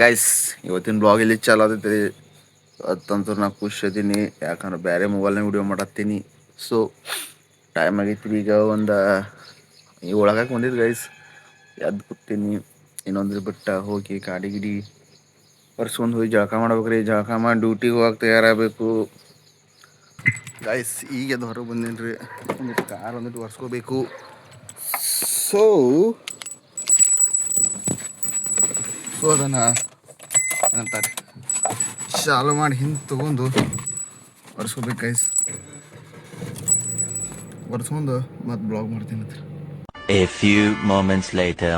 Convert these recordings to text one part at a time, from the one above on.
Guys, ಇವತ್ತಿನ blog ಇಲ್ಲಿ ಚಾಲು ಆದೈತಿ. ಅದಂತೂ ನಾ ಖುಷಿ ಅದೀನಿ, ಯಾಕಂದ್ರೆ ಬೇರೆ ಮೊಬೈಲ್ನಾಗ ವಿಡಿಯೋ ಮಾಡತ್ತೀನಿ. ಸೊ ಟೈಮ್ ಆಗೈತಿ ಈಗ ಒಂದು ಒಳಗಾಕೆ ಬಂದಿದ್ದು ಗೈಸ್. ಎದ್ದು ಕೂತೀನಿ. ಇನ್ನೊಂದು ಬಿಟ್ಟ ಹೋಗಿ ಗಾಡಿ ಗಿಡಿ ಒರ್ಸ್ಕೊಂಡು ಹೋಗಿ ಜಳಕ ಮಾಡ್ಬೇಕ್ರಿ. ಜಳಕ ಮಾಡಿ ಡ್ಯೂಟಿಗೆ ಹೋಗಕ್ಕೆ ತಯಾರಾಗಬೇಕು ಗೈಸ್. ಈಗ ಎದ್ದು ಹೊರಗೆ ಬಂದೇನಿ ರೀ. ಒಂದಿಟ್ಟು ಕಾರ್ ಒಂದಿಟ್ಟು ಒರೆಸ್ಕೋಬೇಕು. ಸೊ ಅದನ್ನು ಏನಂತಾರೆ ಚಾಲು ಮಾಡಿ ಹಿಂದೆ ತೊಗೊಂಡು ಒರೆಸ್ಕೋಬೇಕು ಗೈಸ್. ಒರೆಸ್ಕೊಂಡು ಮತ್ತೆ ಬ್ಲಾಗ್ ಮಾಡ್ತೀನಿ ಅಂತ. A few moments later.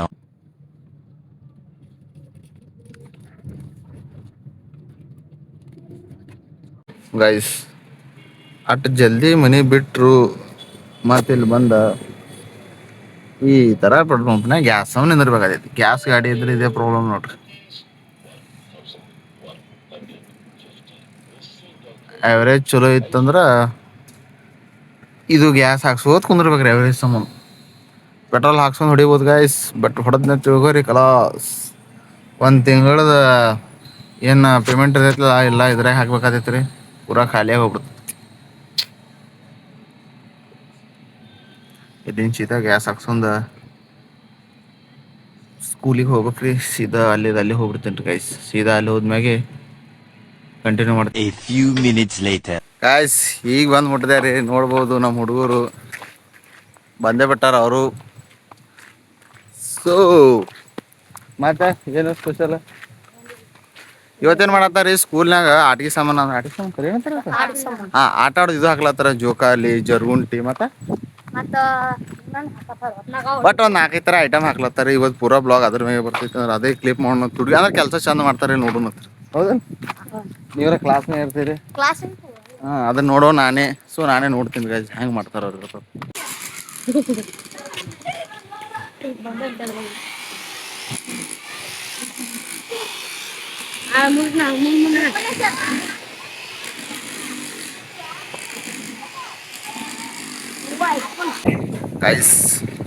Guys, ಅಷ್ಟು ಜಲ್ದಿ ಮನೆ ಬಿಟ್ಟರು ಮತ್ತೆ ಇಲ್ಲಿ ಬಂದ ಈ ಥರ ಪೆಟ್ರೋಲ್ ಪಂಪ್ನಾಗ ಗ್ಯಾಸ್ ನಿಂದಿರ್ಬೇಕಾಗೈತಿ. ಗ್ಯಾಸ್ ಗಾಡಿ ಇದ್ರೆ ಇದೇ ಪ್ರಾಬ್ಲಮ್ ನೋಡ್ರಿ. ಆ್ಯಾವ್ರೇಜ್ ಚಲೋ ಇತ್ತಂದ್ರೆ ಇದು ಗ್ಯಾಸ್ ಹಾಕ್ಸೋದು ಕುಂದಿರ್ಬೇಕ್ರಿ. ಆ್ಯಾವ್ರೇಜ್ ಸಂಬಂಧ ಪೆಟ್ರೋಲ್ ಹಾಕ್ಸ್ಕೊಂಡು ಹೊಡಿಬೋದು ಗೈಸ್. ಬಟ್ ಹೊಡೆದ್ನ ತಿಳ್ಕೊರಿ ಕಲಾಸ್. ಒಂದು ತಿಂಗಳದ ಏನು ಪೇಮೆಂಟ್ ಇರ್ತೈತಲ್ಲ ಎಲ್ಲ ಇದ್ರಾಗ ಹಾಕ್ಬೇಕಾಗೈತೆ ರೀ. ಪೂರಾ ಖಾಲಿಯಾಗಿ ಹೋಗ್ಬಿಡುತ್ತೆ. ಇದೀನಿ ಸೀದಾ ಗ್ಯಾಸ್ ಹಾಕ್ಸ್ಕೊಂಡು ಸ್ಕೂಲಿಗೆ ಹೋಗ್ಬೇಕ್ರಿ. ಸೀದಾ ಅಲ್ಲಿ ಹೋಗ್ಬಿಡ್ತೇನೆ ರೀ ಗೈಸ್. ಸೀದಾ ಅಲ್ಲಿ ಹೋದ್ಮ್ಯಾಗೆ ಕಂಟಿನ್ಯೂ ಮಾಡ್ತೀನಿ. A few minutes later. Guys, ಈಗ ಬಂದು ಮುಟ್ಟಿದೆ ರೀ. ನೋಡ್ಬೋದು ನಮ್ಮ ಹುಡುಗರು ಬಂದೇ ಬಿಟ್ಟಾರ ಅವರು. ಸೊ ಮತ್ತೆ ಏನು ಸ್ಪೆಷಲ್ ಇವತ್ತೇನು ಮಾಡತ್ತಾರ ರೀ ಸ್ಕೂಲ್ನಾಗ? ಆಟಿಕೆ ಸಾಮಾನು ಕರಿ ಏನಂತಾರ? ಹಾಂ, ಆಟ ಆಡೋದು ಇದು ಹಾಕ್ಲತ್ತಾರ. ಜೋಕಾಲಿ, ಜರ್ಗುಂಟಿ ಮತ್ತೆ ಬಟ್ ಒಂದು 4-5 ಥರ ಐಟಮ್ ಹಾಕ್ಲತ್ತಾರೆ. ಇವತ್ತು ಪೂರಾ ಬ್ಲಾಗ್ ಅದ್ರ ಮೇಲೆ ಬರ್ತೈತೆ ಅಂದ್ರೆ ಅದೇ ಕ್ಲಿಪ್ ಮಾಡೋಣ. ತುಡಿ ಅಂದ್ರೆ ಕೆಲಸ ಚಂದ ಮಾಡ್ತಾರೆ, ನೋಡೋಣ ಹತ್ರ. ಹೌದಾ? ನೀವ್ರ ಕ್ಲಾಸ್ನಾಗ ಇರ್ತೀರಿ? ಹಾಂ, ಅದನ್ನ ನೋಡೋ ನಾನೇ. ಸೊ ನಾನೇ ನೋಡ್ತೀನಿ ಗೈಸ್ ಹೆಂಗೆ ಮಾಡ್ತಾರೆ ಅವ್ರು. ಗೈಸ್,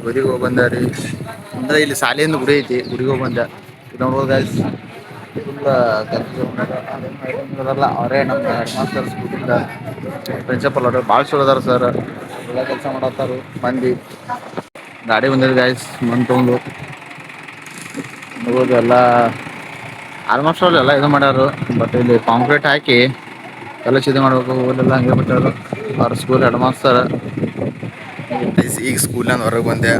ಗುಡಿಗೆ ಹೋಗಿ ಬಂದ ರೀ. ಅಂದ್ರೆ ಇಲ್ಲಿ ಶಾಲೆಯಿಂದ ಗುಡಿ ಐತಿ, ಗುಡಿಗೆ ಹೋಗಿ ಬಂದ. ನೋಡ್ಬೋದು ಗೈಸ್, ಫುಲ್ ಅವರೇ ನಮ್ಮ ಹೆಡ್ ಮಾಸ್ತರ್ ಸ್ಕೂಲಿಂದ ಪ್ರಿನ್ಸಿಪಲ್ ಅವ್ರು. ಭಾಳ ಚಲೋ ಅದಾರ ಸರ್. ಎಲ್ಲ ಕೆಲಸ ಮಾಡತ್ತಾರು ಮಂದಿ. ಗಾಡಿ ಬಂದಿದೆ ಗೈಸ್ ಮಣ್ಣು ತೊಗೊಂಡು. ನೋಡ್ಬೋದು ಎಲ್ಲ ಆಲ್ಮೋಸ್ಟ್ ಅವ್ರು ಎಲ್ಲ ಇದು ಮಾಡ್ಯಾರು. ಬಟ್ ಇಲ್ಲಿ ಕಾಂಕ್ರೀಟ್ ಹಾಕಿ ಎಲ್ಲ ಇದು ಮಾಡಬೇಕು. ಊರೆಲ್ಲ ಹಂಗೆ ಬಿಟ್ಟಾರು ಅವ್ರ ಸ್ಕೂಲ್ ಹೆಡ್ ಮಾಸ್ತರ್. ಈಗ ಸ್ಕೂಲ್ನಾಗ ಹೊರಗೆ ಬಂದೆ.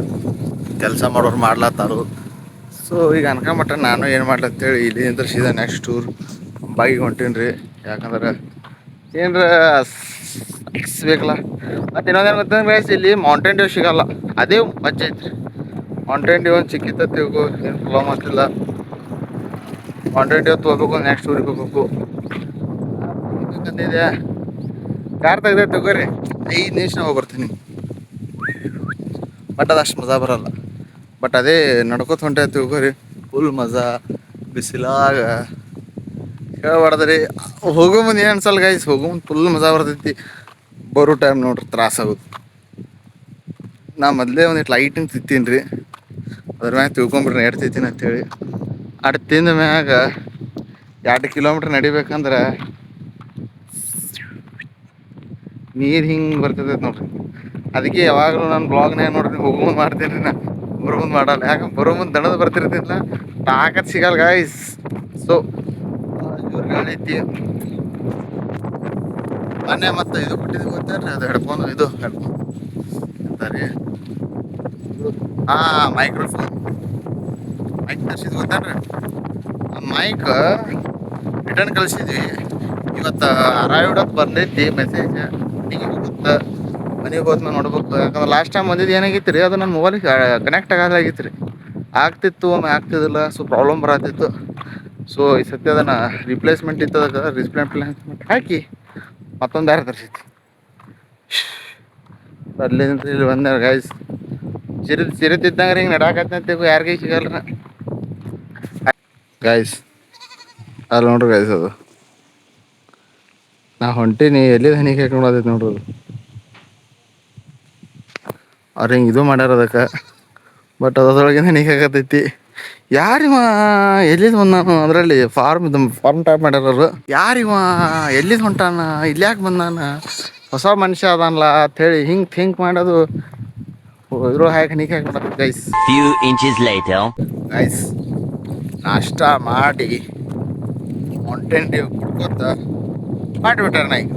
ಕೆಲಸ ಮಾಡೋರು ಮಾಡ್ಲತ್ತಾರು. ಸೊ ಈಗ ಅನ್ಕೊಂಬಿಟ್ರೆ ನಾನು ಏನು ಮಾಡ್ಲತ್ತೇಳಿ ಇಲ್ಲಿ ಸೀದಾ ನೆಕ್ಸ್ಟ್ ಟೂರ್ ಬಾಗಿಗೆ ಹೊಂಟೀನಿ ರೀ. ಯಾಕಂದ್ರೆ ಏನರ ಬೇಕಲ್ಲ. ಮತ್ತು ಇನ್ನೊಂದೇನು ಗೊತ್ತಂದ್ರೆ ಇಲ್ಲಿ ಮೌಂಟೇನ್ ಡ್ಯೂ ಸಿಗಲ್ಲ. ಅದೇ ಮಜ್ಜೆ ಐತ್ರಿ. ಮೌಂಟೇನ್ ಡ್ಯೂ ಒಂದು ಸಿಕ್ಕಿತ್ತ ತಿಳ್ಕೊ, ಏನು ಪ್ರಾಬ್ಲಮ್ ಆಗ್ತಿಲ್ಲ. ಮೌಂಟೇನ್ ಡ್ಯೂ ತೊಗೋಬೇಕು, ನೆಕ್ಸ್ಟ್ ಊರಿಗೆ ಹೋಗ್ಬೇಕು ಬೇಕಂತಿದೆ. ಕಾರ್ ತೆಗ್ದೆ ತಗೋರಿ 5 ನಿಮಿಷ ಹೋಗಿ ಬರ್ತೀನಿ. ಬಟ್ ಅದು ಅಷ್ಟು ಮಜಾ ಬರಲ್ಲ. ಬಟ್ ಅದೇ ನಡ್ಕೋತ ಹೊಂಟೆ ತಿಳ್ಕೊರಿ ಫುಲ್ ಮಜಾ. ಬಿಸಿಲಾಗ ಹೇಳ್ಬಾರ್ದ್ರಿ. ಹೋಗೋ ಮುಂದೆ ಏನು ಅನ್ಸಲ್ಲ ಗೈಸ್. ಹೋಗೋ ಮುಂದೆ ಫುಲ್ ಮಜಾ ಬರ್ತೈತಿ. ಬರೋ ಟೈಮ್ ನೋಡ್ರಿ ತ್ರಾಸಾಗೋದು. ನಾ ಮೊದಲೇ ಒಂದಿಟ್ಟು ಲೈಟಿಂಗ್ ತಿಂತೀನಿ ರೀ. ಅದ್ರ ಮ್ಯಾಗ ತಿಳ್ಕೊಂಬಿಟ್ರೆ ನಡ್ತೈತೀನಿ ಅಂಥೇಳಿ. ಅಷ್ಟು ತಿಂದ ಮ್ಯಾಗ 2 ಕಿಲೋಮೀಟ್ರ್ ನಡಿಬೇಕಂದ್ರೆ ನೀರು ಹಿಂಗೆ ಬರ್ತೈತೆ ನೋಡ್ರಿ. ಅದಕ್ಕೆ ಯಾವಾಗಲೂ ನಾನು ಬ್ಲಾಗ್ನಾಗ ನೋಡ್ರಿ ಹೋಗೋ ಮುಂದೆ ಮಾಡ್ತೀನಿ ರೀ. ನಾ ಬರೋ ಮುಂದೆ ಮಾಡಲ್ಲ. ಯಾಕಂದ್ರೆ ಬರೋ ಮುಂದೆ ದಣದ ಬರ್ತಿರ್ತಿಲ್ಲ, ತಾಕತ್ ಸಿಗಲ್ಲ ಗೈಸ್. ಸೊ ಜೋರು ಗಾಳಿ ಐತಿ. ಮೊನ್ನೆ ಮತ್ತು ಇದು ಕೊಟ್ಟಿದ್ದು ಗೊತ್ತೇನ್ರಿ, ಅದು ಹೆಡ್ಫೋನ್. ಇದು ಹೆಡ್ಫೋನ್ ಅಂತಾರೆ. ಹಾಂ, ಮೈಕ್ರೋಫೋನ್ ಮೈಕ್ ತರಿಸಿದ್ದು ಗೊತ್ತೇನ್ರಿ. ಆ ಮೈಕ್ ರಿಟರ್ನ್ ಕಳಿಸಿದ್ವಿ. ಇವತ್ತು ಅರೈವ್ಡಕ್ಕೆ ಬಂದೈತಿ ಮೆಸೇಜ್. ಈಗ ಹೋಗುತ್ತೆ ಮನೆಗೆ ಹೋದ್ಮೇಲೆ ನೋಡ್ಬೇಕು. ಯಾಕಂದ್ರೆ ಲಾಸ್ಟ್ ಟೈಮ್ ಬಂದಿದ್ದು ಏನಾಗಿತ್ತು ರೀ, ಅದು ನನ್ನ ಮೊಬೈಲಿಗೆ ಕನೆಕ್ಟ್ ಆಗೋದಾಗಿತ್ತು ರೀ. ಆಗ್ತಿತ್ತು, ಒಮ್ಮೆ ಆಗ್ತಿದ್ದಿಲ್ಲ. ಸೊ ಪ್ರಾಬ್ಲಮ್ ಬರತ್ತಿತ್ತು. ಸೊ ಈ ಸತಿ ಅದನ್ನು ರಿಪ್ಲೇಸ್ಮೆಂಟ್ ಇತ್ತು. ಅದಕ್ಕೆ ರಿಪ್ಲೇಸ್ಮೆಂಟ್ ಹಾಕಿ ಮತ್ತೊಂದು ಬೇರೆ ತರಿಸೈತಿ. ಅಲ್ಲಿಂದ ಇಲ್ಲಿ ಬಂದ ಗೈಸ್. ಸಿರಿತಿದ್ದಂಗೆ ಹಿಂಗೆ ನಡಾಕತ್ತಂತ ಯಾರಿಗೆ ಸಿಗಲ್ಲ ಗೈಸ್. ಅಲ್ಲಿ ನೋಡ್ರಿ ಗೈಸ್, ಅದು ನಾ ಹೊಂಟೀನಿ ಎಲ್ಲಿಂದ ಹನಿ ಹಾಕೊಂಡೈತಿ ನೋಡ್ರಿ. ಅದು ಅವ್ರು ಹಿಂಗೆ ಇದು ಮಾಡ್ಯಾರ ಅದಕ್ಕೆ. ಬಟ್ ಅದ್ರೊಳಗಿಂದ ಹನಿ ಹಾಕತೈತಿ. ಯಾರಿವ ಎಲ್ಲಿದ್ ಬಂದಾನು ಅದರಲ್ಲಿ ಫಾರ್ಮ್ ಟೈಪ್ ಮಾಡ್ಯಾರವ್ರು. ಯಾರಿವ ಎಲ್ಲಿದ್ ಹೊಂಟಾನ ಇಲ್ಲಿ ಯಾಕೆ ಬಂದಾನ ಹೊಸ ಮನುಷ್ಯ ಅದನ್ಲ ಅಂಥೇಳಿ ಹಿಂಗೆ ಥಿಂಕ್ ಮಾಡೋದು ಇದ್ರ ಹಾಕಿ ನೀಕ್ ಹಾಕಿ ಮಾಡೋದು guys. Few inches later. Guys ನಾಷ್ಟ ಮಾಡಿ ಮೌಂಟೇನ್ ಡ್ಯೂ ಕುಡ್ಕೊತ ಮಾಡಿಬಿಟ್ಟಾರ ನಾ ಈಗ.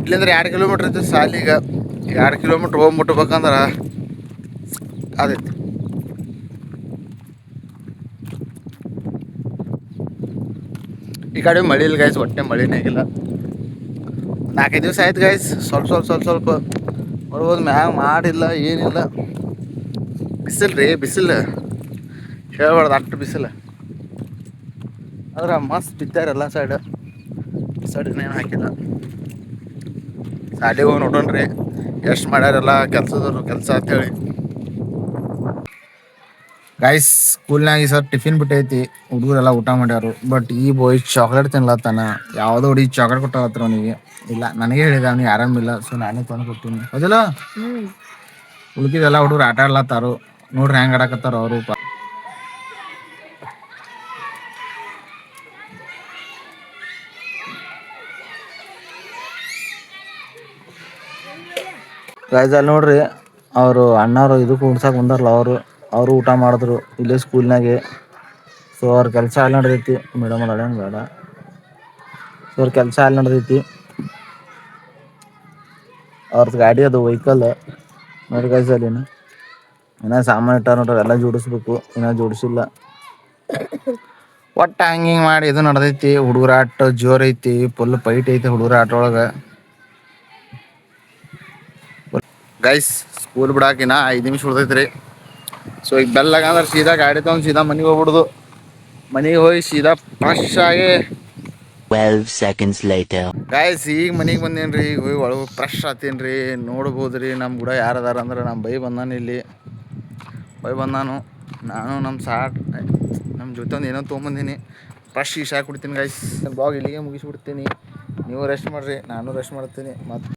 ಇಲ್ಲಿಂದ್ರೆ 2 ಕಿಲೋಮೀಟ್ರ್ ಐತಿ ಸಾಲಿಗ. 2 ಕಿಲೋಮೀಟ್ರ್ ಹೋಗಿ ಮುಟ್ಬೇಕಂದ್ರೆ ಅದೈತಿ. ಈ ಕಡೆ ಮಳೆ ಇಲ್ಲ ಗೈಸ್, ಒಟ್ಟೆ ಮಳಿನೇ ಆಗಿಲ್ಲ. 4-5 ದಿವಸ ಆಯ್ತು ಗೈಸ್. ಸ್ವಲ್ಪ ನೋಡ್ಬೋದು ಮ್ಯಾಗ ಮಾಡಿಲ್ಲ ಏನಿಲ್ಲ. ಬಿಸಿಲು ರೀ, ಬಿಸಿಲು ಹೇಳ್ಬಾರ್ದು ಅಷ್ಟು ಬಿಸಿಲು. ಆದ್ರೆ ಮಸ್ತ್ ಬಿದ್ದಾರೆ ಎಲ್ಲ ಸೈಡ್ ಇನ್ನೇನು ಹಾಕಿಲ್ಲ. ಶಾಲೆಗೆ ಹೋಗಿ ನೋಡೋಣ್ರಿ ಎಷ್ಟು ಮಾಡ್ಯಾರಲ್ಲ ಕೆಲಸದವ್ರು ಕೆಲಸ ಅಂತೇಳಿ. ಗೈಸ್ ಸ್ಕೂಲ್ನಾಗ ಈ ಸರ್ ಟಿಫಿನ್ ಬಿಟ್ಟೈತಿ, ಹುಡುಗರೆಲ್ಲ ಊಟ ಮಾಡ್ಯಾರು. ಬಟ್ ಈ ಬಾಯ್ ಚಾಕ್ಲೇಟ್ ತಿನ್ಲತ್ತಾನ. ಯಾವುದೋ ಹುಡುಗಿ ಚಾಕ್ಲೇಟ್ ಕೊಟ್ಟಾಗತ್ರ ಅವನಿಗೆ. ಇಲ್ಲ ನನಗೆ ಹೇಳಿದ ಅವನಿಗೆ ಆರಾಮಿಲ್ಲ, ಸೊ ನಾನೇ ತಂದು ಕೊಡ್ತೀನಿ. ಹೌದಿಲ್ಲ? ಉಳ್ಕಿದೆಲ್ಲ ಹುಡುಗರು ಆಟ ಆಡ್ಲತ್ತಾರು. ನೋಡ್ರಿ ಹೆಂಗೆ ಆಡಕತ್ತಾರ ಅವರು. ಗೈಸ್ ಅಲ್ಲಿ ನೋಡ್ರಿ ಅವರು ಅಣ್ಣವರು ಇದಕ್ಕೆ ಉಣ್ಸಕ್ಕೆ ಬಂದಾರಲ್ಲ ಅವರು ಊಟ ಮಾಡಿದ್ರು ಇಲ್ಲೇ ಸ್ಕೂಲ್ನಾಗೆ. ಸೊ ಅವ್ರ ಕೆಲಸ ಅಲ್ಲಿ ನಡೆದೈತಿ. ಮೇಡಮ್ ಅವ್ರು ಅಳೇನು ಬೇಡ. ಸೊ ಅವ್ರ ಕೆಲಸ ಅಲ್ಲಿ ನಡೆದೈತಿ. ಅವ್ರದ್ದು ಗಾಡಿ ಅದು ವೆಹಿಕಲ್ ನೋಡಿ ಗೈಸ್. ಅಲ್ಲಿನ ಇನ್ನೂ ಸಾಮಾನು ಇಟ್ಟಾರ ನೋಡ್ರಿ, ಎಲ್ಲ ಜೋಡಿಸ್ಬೇಕು, ಇನ್ನೂ ಜೋಡಿಸಿಲ್ಲ. ಒಟ್ಟು ಹಂಗೆ ಮಾಡಿ ಇದು ನಡೆದೈತಿ. ಹುಡುಗರ ಆಟ ಜೋರ್ ಐತಿ, ಫುಲ್ ಫೈಟ್ ಐತಿ ಹುಡುಗರ ಆಟ ಒಳಗೆ. ಗೈಸ್ ಸ್ಕೂಲ್ ಬಿಡಾಕಿನ 5 ನಿಮಿಷ ಉಳ್ದೈತ್ರಿ. ಸೊ ಈಗ ಬೆಲ್ಲಾಗ ಅಂದ್ರೆ ಸೀದಾ ಗಾಡಿ ತಗೊಂಡು ಸೀದಾ ಮನೆಗೆ ಹೋಗ್ಬಿಡುದು. ಮನೆಗೆ ಹೋಗಿ ಸೀದಾ ಫ್ರೆಶ್ ಆಗಿ 12 seconds later. ಗೈಸ್ ಈಗ ಮನೆಗೆ ಬಂದೇನ್ರಿ. ಈಗ ಹೋಗಿ ಒಳಗೆ ಫ್ರೆಶ್ ಆತೀನ್ರಿ. ನೋಡ್ಬೋದ್ರಿ ನಮ್ಮ ಕೂಡ ಯಾರದಾರ ಅಂದ್ರೆ ನಮ್ಮ ಬೈ ಬಂದಾನು. ಇಲ್ಲಿ ಬೈ ಬಂದಾನು. ನಾನು ನಮ್ಮ ಜೊತೆ ಒಂದು ಏನೋ ತೊಗೊಂಬಂದೀನಿ. ಫ್ರೆಶ್ ಈಶಾ ಕುಡ್ತೀನಿ ಗೈಸ್. ಬ್ಲಾಗ್ ಇಲ್ಲಿಗೆ ಮುಗಿಸ್ಬಿಡ್ತೀನಿ. ನೀವು ರೆಸ್ಟ್ ಮಾಡಿರಿ, ನಾನು ರೆಸ್ಟ್ ಮಾಡ್ತೀನಿ. ಮತ್ತು